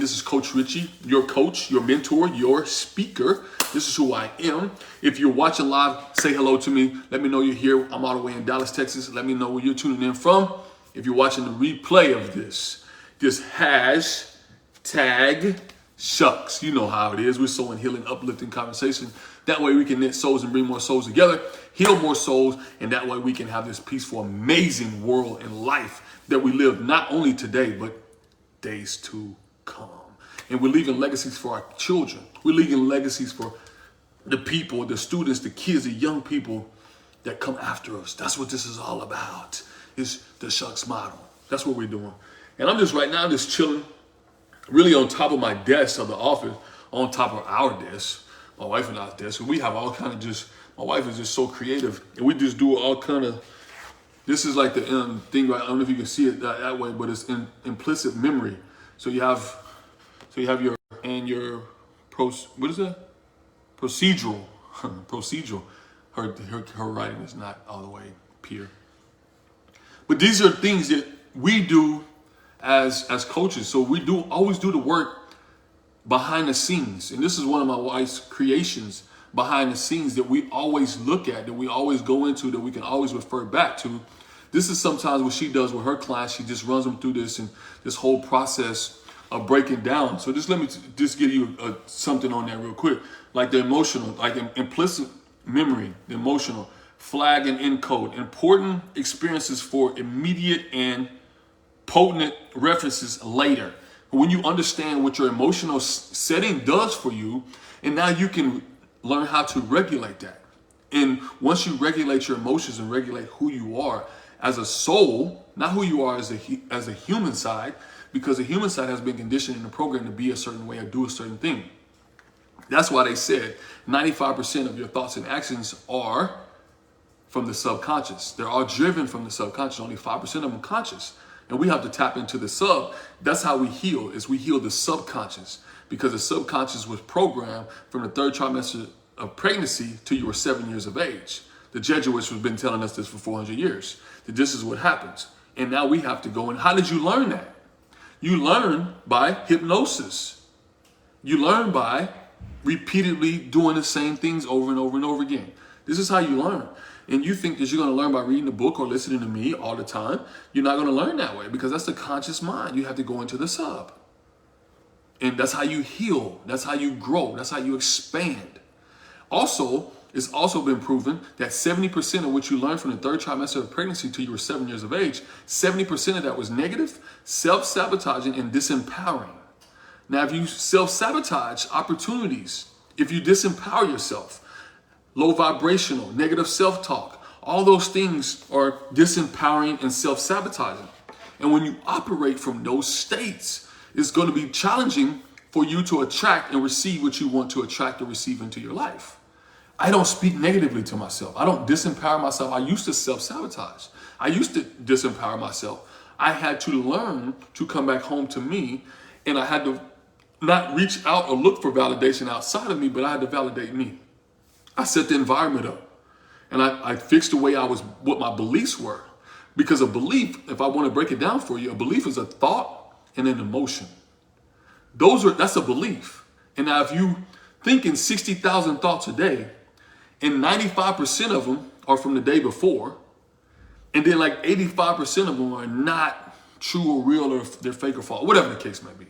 This is Coach Richie, your coach, your mentor, your speaker. This is who I am. If you're watching live, say hello to me. Let me know you're here. I'm all the way in Dallas, Texas. Let me know where you're tuning in from. If you're watching the replay of this, just hashtag shucks. You know how it is. We're sowing healing, uplifting conversation. That way we can knit souls and bring more souls together, heal more souls, and that way we can have this peaceful, amazing world and life that we live not only today, but days to come. And we're leaving legacies for our children. We're leaving legacies for the people, the students, the kids, the young people that come after us. That's what this is all about, is the shucks model. That's what we're doing. And I'm just right now just chilling, really on top of my desk of the office, on top of our desk, my wife and I's desk. And we have all kind of my wife is just so creative. And we just do all kind of, this is like the thing, right? I don't know if you can see it that way, but it's implicit memory. So you have your what is that? Procedural. Procedural. Her writing is not all the way pure. But these are things that we do as coaches. So we always do the work behind the scenes. And this is one of my wife's creations, behind the scenes, that we always look at, that we always go into, that we can always refer back to. This is sometimes what she does with her clients. She just runs them through this and this whole process of breaking down. So just let me just give you something on that real quick. Like the emotional, like implicit memory, the emotional, flag and encode, important experiences for immediate and potent references later. When you understand what your emotional setting does for you, and now you can learn how to regulate that. And once you regulate your emotions and regulate who you are as a soul, not who you are as a human side, because the human side has been conditioned in the program to be a certain way or do a certain thing. That's why they said 95% of your thoughts and actions are from the subconscious. They're all driven from the subconscious, only 5% of them conscious. And we have to tap into the sub. That's how we heal, is we heal the subconscious, because the subconscious was programmed from the third trimester of pregnancy till you were 7 years of age. The Jesuits have been telling us this for 400 years, that this is what happens. And now we have to go, and how did you learn that? You learn by hypnosis. You learn by repeatedly doing the same things over and over and over again. This is how you learn. And you think that you're going to learn by reading a book or listening to me all the time. You're not going to learn that way, because that's the conscious mind. You have to go into the sub. And that's how you heal. That's how you grow. That's how you expand. Also, it's also been proven that 70% of what you learned from the third trimester of pregnancy till you were 7 years of age, 70% of that was negative, self-sabotaging, and disempowering. Now, if you self-sabotage opportunities, if you disempower yourself, low vibrational, negative self-talk, all those things are disempowering and self-sabotaging. And when you operate from those states, it's going to be challenging for you to attract and receive what you want to attract or receive into your life. I don't speak negatively to myself. I don't disempower myself. I used to self-sabotage. I used to disempower myself. I had to learn to come back home to me, and I had to not reach out or look for validation outside of me, but I had to validate me. I set the environment up, and I fixed the way what my beliefs were. Because a belief, if I want to break it down for you, a belief is a thought and an emotion. That's a belief. And now if you thinking 60,000 thoughts a day, and 95% of them are from the day before, and then like 85% of them are not true or real, or they're fake or false, whatever the case may be.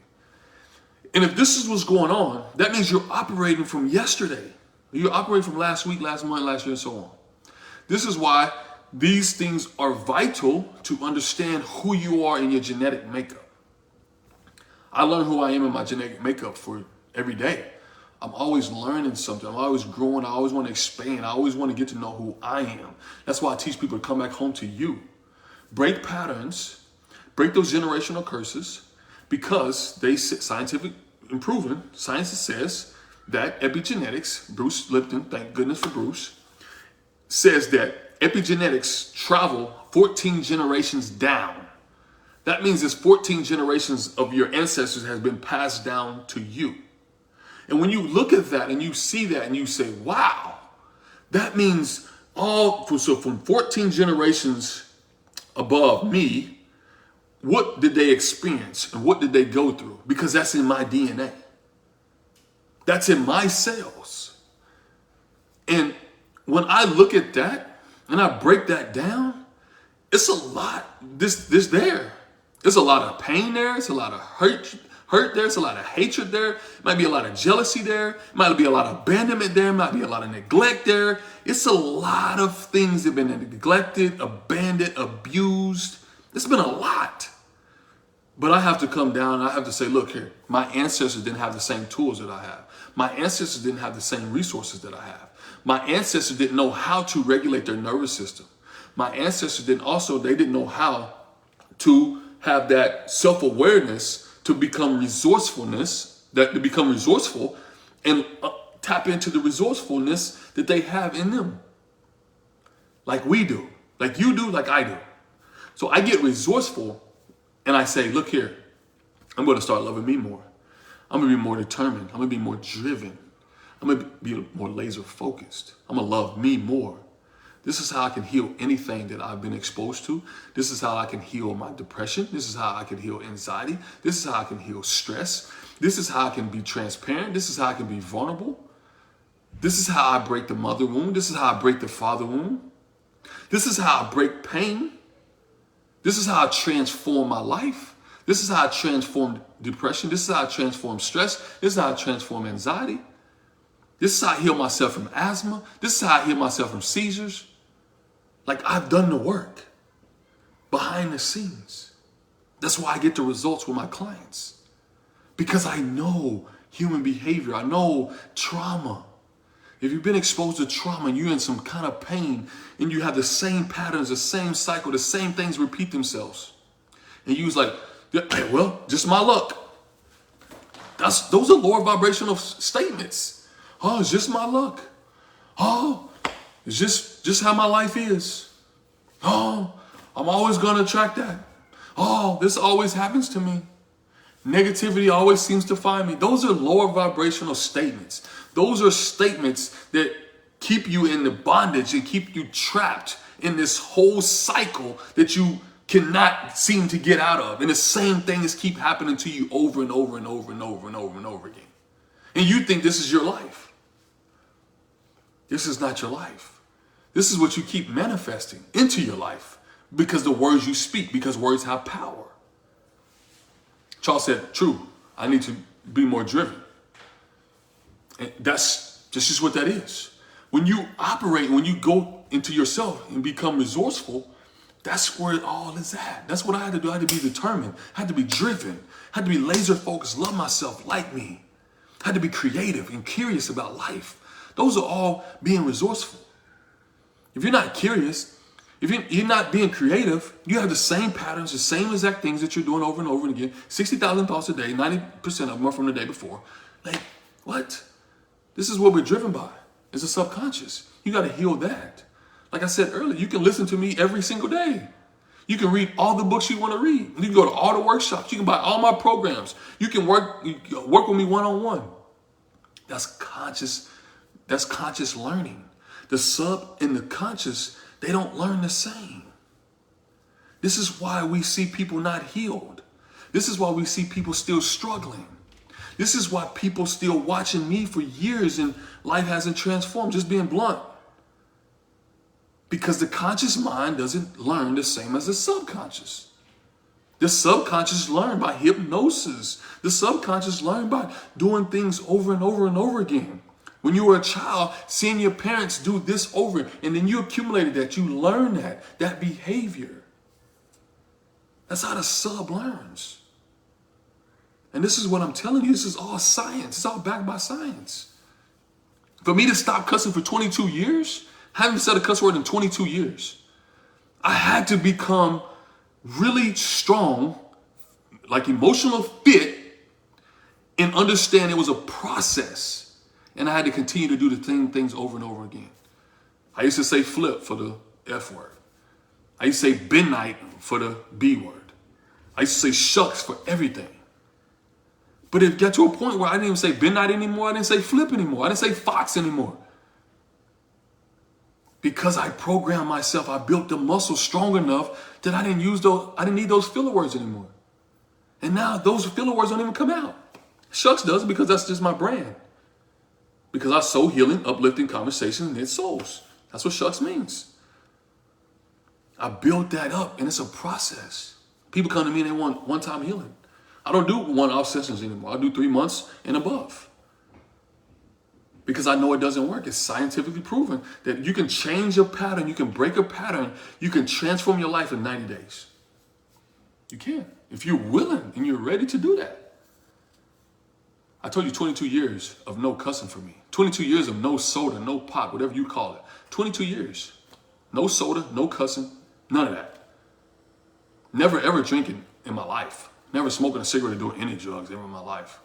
And if this is what's going on, that means you're operating from yesterday. You're operating from last week, last month, last year, and so on. This is why these things are vital to understand who you are in your genetic makeup. I learn who I am in my genetic makeup for every day. I'm always learning something. I'm always growing. I always want to expand. I always want to get to know who I am. That's why I teach people to come back home to you. Break patterns, break those generational curses, because they scientific and proven, science says that epigenetics, Bruce Lipton, thank goodness for Bruce, says that epigenetics travel 14 generations down. That means it's 14 generations of your ancestors has been passed down to you. And when you look at that and you see that and you say, wow, that means from 14 generations above me, what did they experience and what did they go through? Because that's in my DNA. That's in my cells. And when I look at that and I break that down, it's a lot. This there. There's a lot of pain there. It's a lot of hurt there. It's a lot of hatred there. It might be a lot of jealousy there. It might be a lot of abandonment there. It might be a lot of neglect there. It's a lot of things that have been neglected, abandoned, abused. It's been a lot. But I have to come down and I have to say, look here, my ancestors didn't have the same tools that I have. My ancestors didn't have the same resources that I have. My ancestors didn't know how to regulate their nervous system. My ancestors didn't know how to have that self-awareness to become resourceful and tap into the resourcefulness that they have in them. Like we do, like you do, like I do. So I get resourceful and I say, look here, I'm going to start loving me more. I'm going to be more determined. I'm going to be more driven. I'm going to be more laser focused. I'm going to love me more. This is how I can heal anything that I've been exposed to. This is how I can heal my depression. This is how I can heal anxiety. This is how I can heal stress. This is how I can be transparent. This is how I can be vulnerable. This is how I break the mother wound. This is how I break the father wound. This is how I break pain. This is how I transform my life. This is how I transform depression. This is how I transform stress. This is how I transform anxiety. This is how I heal myself from asthma. This is how I heal myself from seizures. Like I've done the work behind the scenes. That's why I get the results with my clients. Because I know human behavior. I know trauma. If you've been exposed to trauma and you're in some kind of pain and you have the same patterns, the same cycle, the same things repeat themselves. And you was like, hey, well, just my luck. Those are lower vibrational statements. Oh, it's just my luck. Oh, it's just how my life is. Oh, I'm always going to attract that. Oh, this always happens to me. Negativity always seems to find me. Those are lower vibrational statements. Those are statements that keep you in the bondage and keep you trapped in this whole cycle that you cannot seem to get out of. And the same things keep happening to you over and over and over and over and over and over again. And you think this is your life. This is not your life. This is what you keep manifesting into your life because the words you speak, because words have power. Charles said, true, I need to be more driven. And that's just what that is. When you operate, when you go into yourself and become resourceful, that's where it all is at. That's what I had to do. I had to be determined. I had to be driven. I had to be laser focused, love myself, like me. I had to be creative and curious about life. Those are all being resourceful. If you're not curious, if you're not being creative, you have the same patterns, the same exact things that you're doing over and over and again. 60,000 thoughts a day, 90% of them are from the day before. Like, what? This is what we're driven by. It's a subconscious. You got to heal that. Like I said earlier, you can listen to me every single day. You can read all the books you want to read. You can go to all the workshops. You can buy all my programs. You can work with me one-on-one. That's conscious. That's conscious learning. The sub and the conscious, they don't learn the same. This is why we see people not healed. This is why we see people still struggling. This is why people still watching me for years and life hasn't transformed, just being blunt. Because the conscious mind doesn't learn the same as the subconscious. The subconscious learn by hypnosis. The subconscious learn by doing things over and over and over again. When you were a child, seeing your parents do this over, and then you accumulated that, you learn that behavior. That's how the sub learns. And this is what I'm telling you, this is all science. It's all backed by science. For me to stop cussing for 22 years, haven't said a cuss word in 22 years. I had to become really strong, like emotional fit, and understand it was a process. And I had to continue to do the same things over and over again. I used to say flip for the F word. I used to say midnight for the B word. I used to say shucks for everything. But it got to a point where I didn't even say midnight anymore. I didn't say flip anymore. I didn't say fox anymore. Because I programmed myself, I built the muscle strong enough that I didn't need those filler words anymore. And now those filler words don't even come out. Shucks does, because that's just my brand. Because I sow healing, uplifting conversations and knit souls. That's what Shucks means. I built that up, and it's a process. People come to me and they want one-time healing. I don't do one-off sessions anymore. I do 3 months and above. Because I know it doesn't work. It's scientifically proven that you can change a pattern, you can break a pattern, you can transform your life in 90 days. You can, if you're willing and you're ready to do that. I told you 22 years of no cussing for me. 22 years of no soda, no pop, whatever you call it. 22 years. No soda, no cussing, none of that. Never ever drinking in my life. Never smoking a cigarette or doing any drugs ever in my life.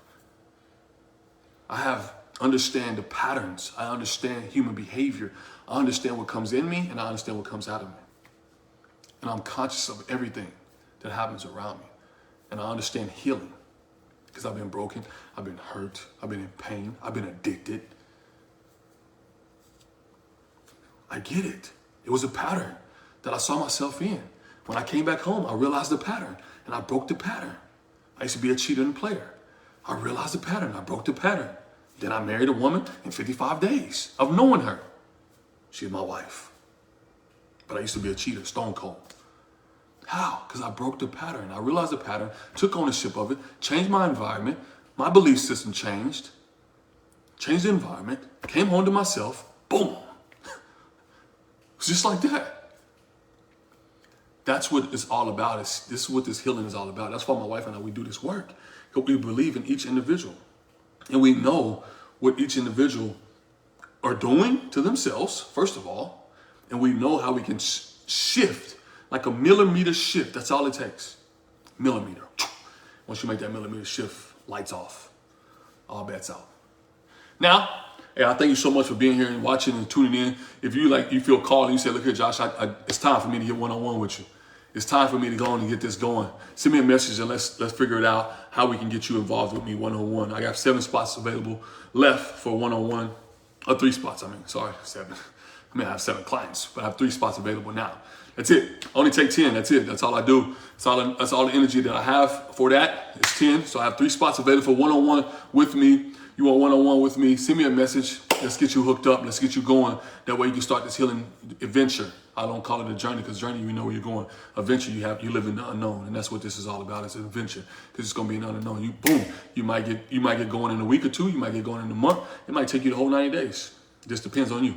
I understand the patterns. I understand human behavior. I understand what comes in me, and I understand what comes out of me. And I'm conscious of everything that happens around me. And I understand healing. Because I've been broken, I've been hurt, I've been in pain, I've been addicted. I get it. It was a pattern that I saw myself in. When I came back home, I realized the pattern, and I broke the pattern. I used to be a cheater and player. I realized the pattern, I broke the pattern. Then I married a woman in 55 days of knowing her. She's my wife. But I used to be a cheater, stone cold. How? Because I broke the pattern. I realized the pattern, took ownership of it, changed my environment, my belief system changed the environment, came home to myself, boom. It's just like that. That's what it's all about. This is what this healing is all about. That's why my wife and I, we do this work. Because we believe in each individual. And we know what each individual are doing to themselves, first of all. And we know how we can shift, like a millimeter shift. That's all it takes. Millimeter. Once you make that millimeter shift, lights off. All bets out. Now, hey, I thank you so much for being here and watching and tuning in. If you feel called and you say, look here, Josh, it's time for me to get one-on-one with you. It's time for me to go on and get this going. Send me a message and let's figure it out how we can get you involved with me one-on-one. I got 7 spots available left for one-on-one. Or 3 spots, 7. I have 7 clients, but I have 3 spots available now. That's it. I only take 10. That's it. That's all I do. That's all the energy that I have for that. It's 10. So I have 3 spots available for one-on-one with me. You want one-on-one with me? Send me a message. Let's get you hooked up. Let's get you going. That way you can start this healing adventure. I don't call it a journey, because journey, you know where you're going. Adventure, you live in the unknown, and that's what this is all about. It's an adventure, because it's gonna be an unknown. You might get going in a week or 2. You might get going in a month. It might take you the whole 90 days. It just depends on you.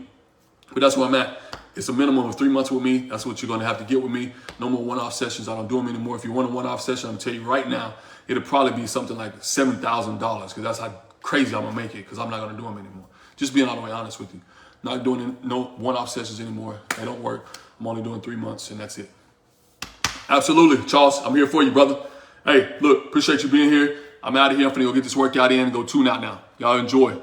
But that's where I'm at. It's a minimum of 3 months with me. That's what you're gonna have to get with me. No more one-off sessions. I don't do them anymore. If you want a one-off session, I'm gonna tell you right now, it'll probably be something like $7,000, because that's how crazy I'm gonna make it, because I'm not gonna do them anymore. Just being all the way honest with you. Not doing no one-off sessions anymore. They don't work. I'm only doing 3 months, and that's it. Absolutely, Charles. I'm here for you, brother. Hey, look, appreciate you being here. I'm out of here. I'm finna go get this workout in and go tune out now. Y'all enjoy.